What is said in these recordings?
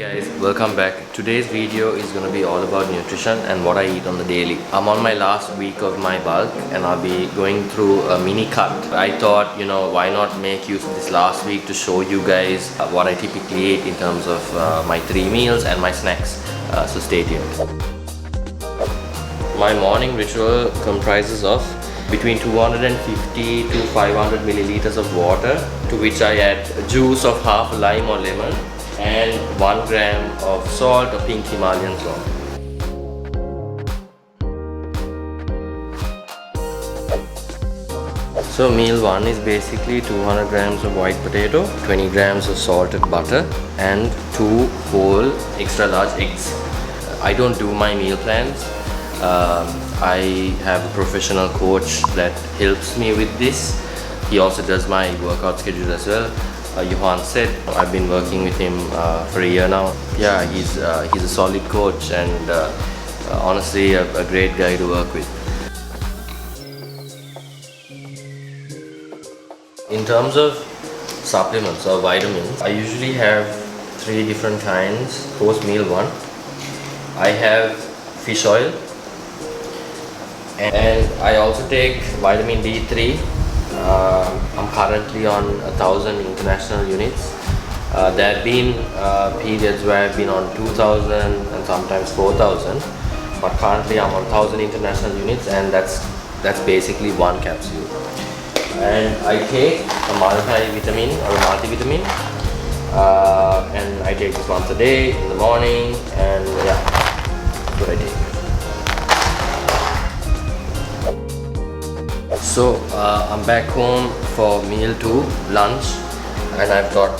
Guys, welcome back. Today's video is going to be all about nutrition and what I eat on the daily. I'm on my last week of my bulk and I'll be going through a mini cut. I thought, why not make use of this last week to show you guys what I typically eat in terms of my 3 meals and my snacks. So stay tuned. My morning ritual comprises of between 250 to 500 milliliters of water, to which I add juice of half a lime or lemon and 1 gram of salt or pink Himalayan salt. So meal 1 is basically 200 grams of white potato, 20 grams of salted butter and 2 whole extra large eggs. I don't do my meal plans. I have a professional coach that helps me with this. He also does my workout schedule as well. Johan said, I've been working with him for a year now. Yeah, he's a solid coach and honestly a great guy to work with. In terms of supplements or vitamins, I usually have 3 different kinds post meal 1. I have fish oil and I also take vitamin D3. I'm currently on 1,000 international units. There have been periods where I've been on 2,000 and sometimes 4,000, but currently I'm on 1,000 international units, and that's basically 1 capsule. And I take a multivitamin or a multivitamin, and I take this once a day in the morning, and yeah, that's what I take. So I'm back home for meal 2, lunch, and I've got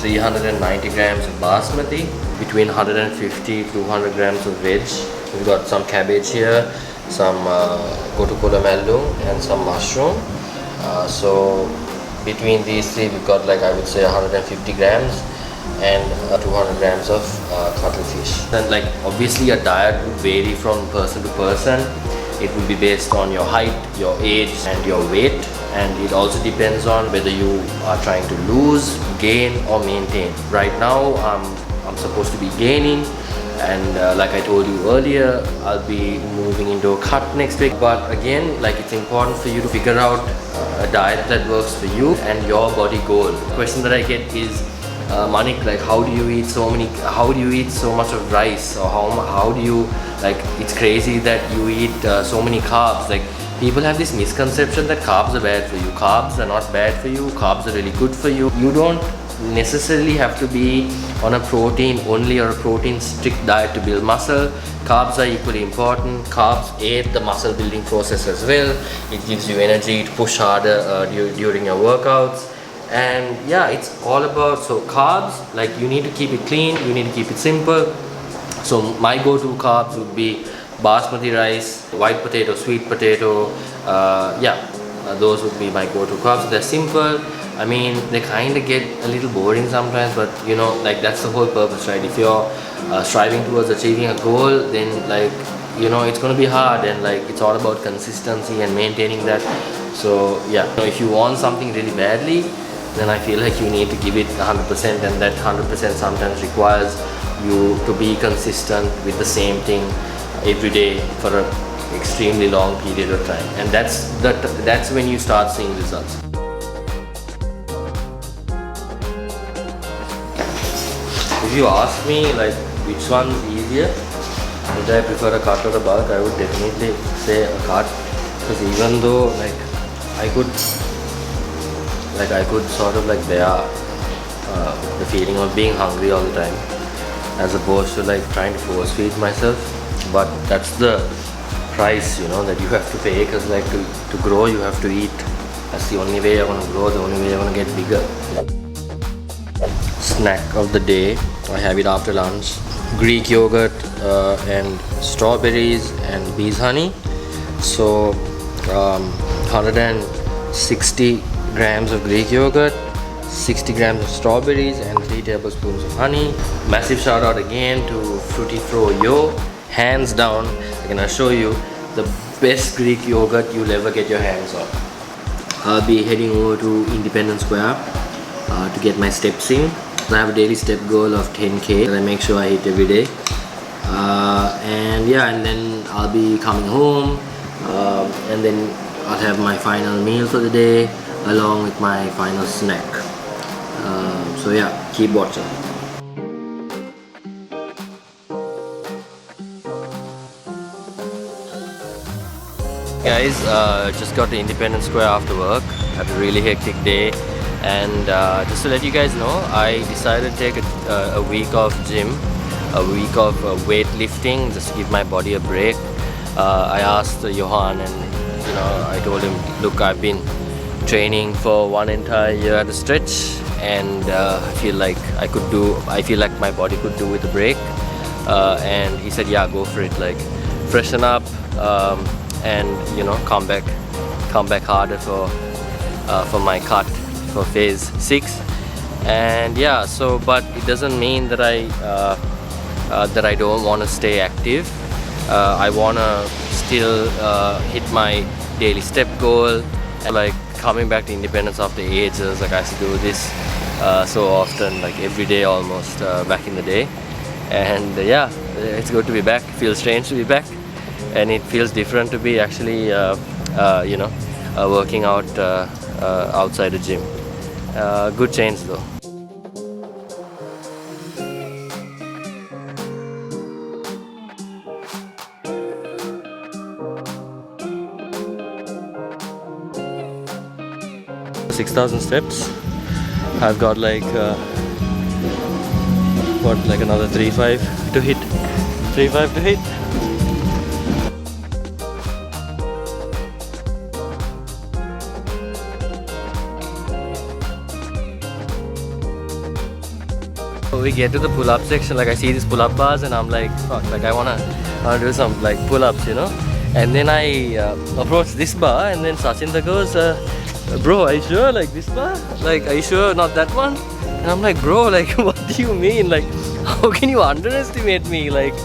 390 grams of basmati, between 150 to 200 grams of veg. We've got some cabbage here, some gotu kola and some mushroom. So between these 3 we've got, like, I would say 150 grams and 200 grams of cuttlefish. And like obviously a diet would vary from person to person. It will be based on your height, your age and your weight, and it also depends on whether you are trying to lose, gain or maintain. Right now I'm supposed to be gaining, and like I told you earlier, I'll be moving into a cut next week. But again, like, it's important for you to figure out a diet that works for you and your body goal. The question that I get is, Manik, like, how do you eat so much of rice, or how do you, like, it's crazy that you eat so many carbs. Like, people have this misconception that carbs are bad for you. Carbs are not bad for you. Carbs are really good for you. You don't necessarily have to be on a protein only or a protein strict diet to build muscle. Carbs are equally important. Carbs aid the muscle building process as well. It gives you energy to push harder during your workouts. And yeah, it's all about, so carbs, like, you need to keep it clean, you need to keep it simple. So my go-to carbs would be basmati rice, white potato, sweet potato. Those would be my go-to carbs. They're simple. I mean, they kind of get a little boring sometimes, but like, that's the whole purpose, right? If you're striving towards achieving a goal, then, like, it's going to be hard, and like, it's all about consistency and maintaining that. So yeah, if you want something really badly, then I feel like you need to give it 100%, and that 100% sometimes requires you to be consistent with the same thing every day for an extremely long period of time, and that's when you start seeing results. If you ask me, like, which one's easier, whether I prefer a cut or a bulk, I would definitely say a cut, because even though, like, I could sort of, like, bear the feeling of being hungry all the time, as opposed to, like, trying to force feed myself. But that's the price, that you have to pay, because, like, to grow you have to eat. That's the only way you're gonna grow, the only way you're gonna get bigger. Snack of the day, I have it after lunch: Greek yogurt and strawberries and bees honey. So 160 grams of Greek yogurt, 60 grams of strawberries and 3 tablespoons of honey. Massive shout out again to Fruity Froyo. Hands down, I'm gonna show you the best Greek yogurt you'll ever get your hands on. I'll be heading over to Independence Square to get my steps in. So I have a daily step goal of 10k that I make sure I hit every day. And yeah, and then I'll be coming home, and then I'll have my final meal for the day along with my final snack. So yeah, keep watching. Guys, just got to Independence Square after work. Had a really hectic day, and just to let you guys know, I decided to take a week of gym, a week of weightlifting, just to give my body a break. I asked Johan, and you know, I told him, look, I've been training for one entire year at a stretch, and I feel like my body could do with a break. And he said, yeah, go for it, like freshen up. And you know, come back harder for my cut for phase 6. And yeah, so but it doesn't mean that I don't want to stay active. I want to still hit my daily step goal, and like coming back to Independence after ages. Like I used to do this so often, like every day almost, back in the day. And yeah, it's good to be back. It feels strange to be back, and it feels different to be actually you know, working out outside the gym. Good change though. $6,000 steps. I've got like like another 3.5 to hit. 3.5 to hit. We get to the pull-up section, like I see these pull-up bars and I'm like, fuck, like I wanna do some like pull-ups, you know. And then I approach this bar, and then Sachinda goes, bro, are you sure, like this bar? Like, are you sure not that one? And I'm like, bro, like what do you mean? Like, how can you underestimate me? Like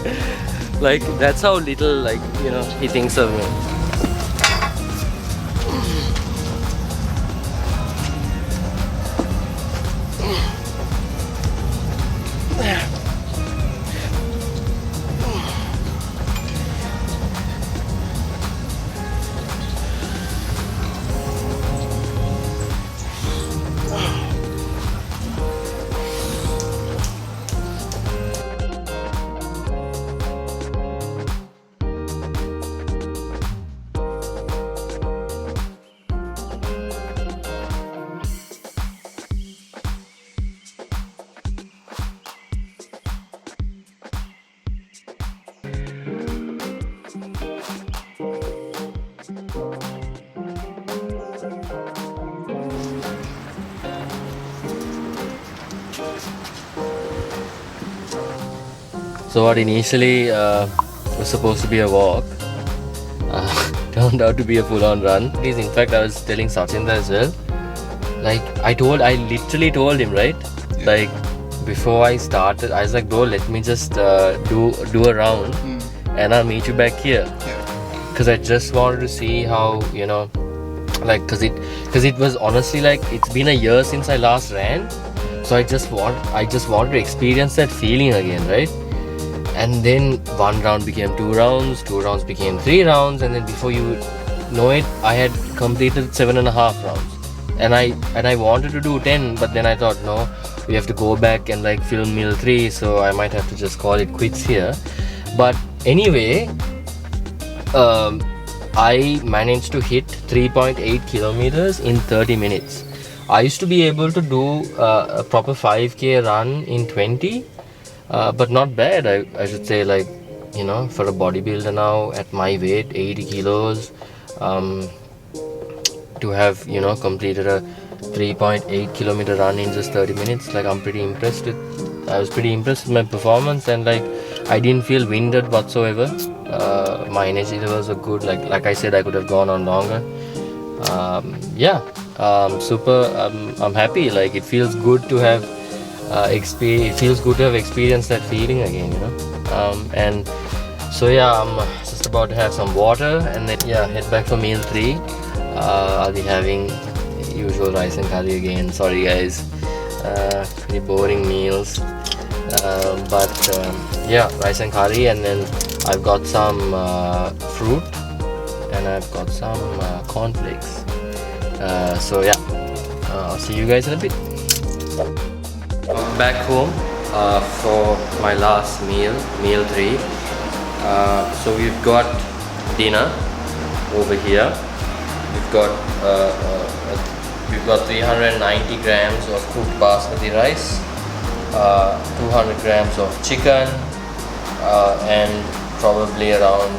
that's how little, like, you know, he thinks of me. So what initially was supposed to be a walk turned out to be a full-on run. In fact, I was telling Sachinda as well. Like I literally told him, right? Yeah. Like before I started, I was like, bro, let me just do a round, and I'll meet you back here. Yeah. Cause I just wanted to see how, you know, like cause it was honestly like it's been a year since I last ran, so I just wanted to experience that feeling again, right? And then one round became 2 rounds, 2 rounds became 3 rounds, and then before you know it, I had completed 7.5 rounds. And I wanted to do 10, but then I thought, no, we have to go back and like film meal 3, so I might have to just call it quits here. But anyway, I managed to hit 3.8 kilometers in 30 minutes. I used to be able to do a proper 5k run in 20. But not bad, I should say, like, you know, for a bodybuilder now at my weight, 80 kilos, to have, you know, completed a 3.8 kilometer run in just 30 minutes, like, I was pretty impressed with my performance, and like, I didn't feel winded whatsoever. My energy levels were good, like I said, I could have gone on longer. Yeah, I'm happy, like, it feels good to have it feels good to have experienced that feeling again, you know. And so yeah, I'm just about to have some water and then yeah, head back for meal 3. I'll be having usual rice and curry again. Sorry guys, Pretty boring meals. But yeah, rice and curry, and then I've got some fruit, and I've got some cornflakes. So yeah, I'll see you guys in a bit. I'm back home for my last meal, meal 3. So we've got dinner over here. We've got 390 grams of cooked basmati rice, 200 grams of chicken, and probably around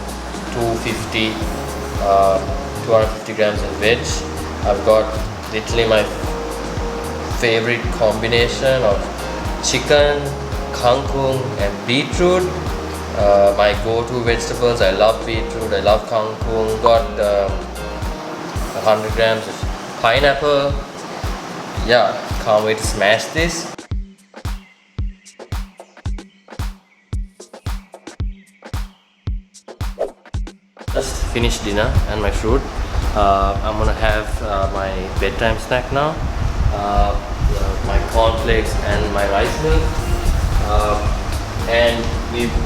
250 grams of veg. I've got literally my favorite combination of chicken, kangkung and beetroot. My go-to vegetables, I love beetroot, I love kangkung. Got 100 grams of pineapple. Yeah, can't wait to smash this. Just finished dinner and my fruit. I'm gonna have my bedtime snack now. My cornflakes and my rice milk. And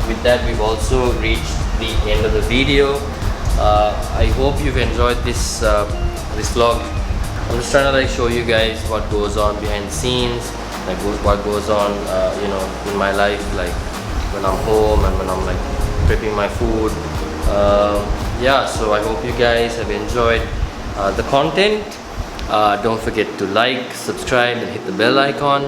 with that we've also reached the end of the video. I hope you've enjoyed this vlog. I'm just trying to like show you guys what goes on behind the scenes, like what goes on you know, in my life, like when I'm home and when I'm like prepping my food. Yeah, so I hope you guys have enjoyed the content. Don't forget to like, subscribe and hit the bell icon.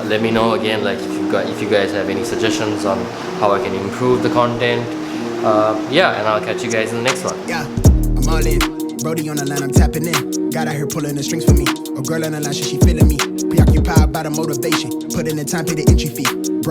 Let me know again, like if you guys have any suggestions on how I can improve the content. Yeah, and I'll catch you guys in the next one. Yeah, I'm all in. Brody on the line, I'm tapping in. God out here pulling the strings for me. A girl on the line, she feeling me. Preoccupied by the motivation. Put in the time, pay the entry fee.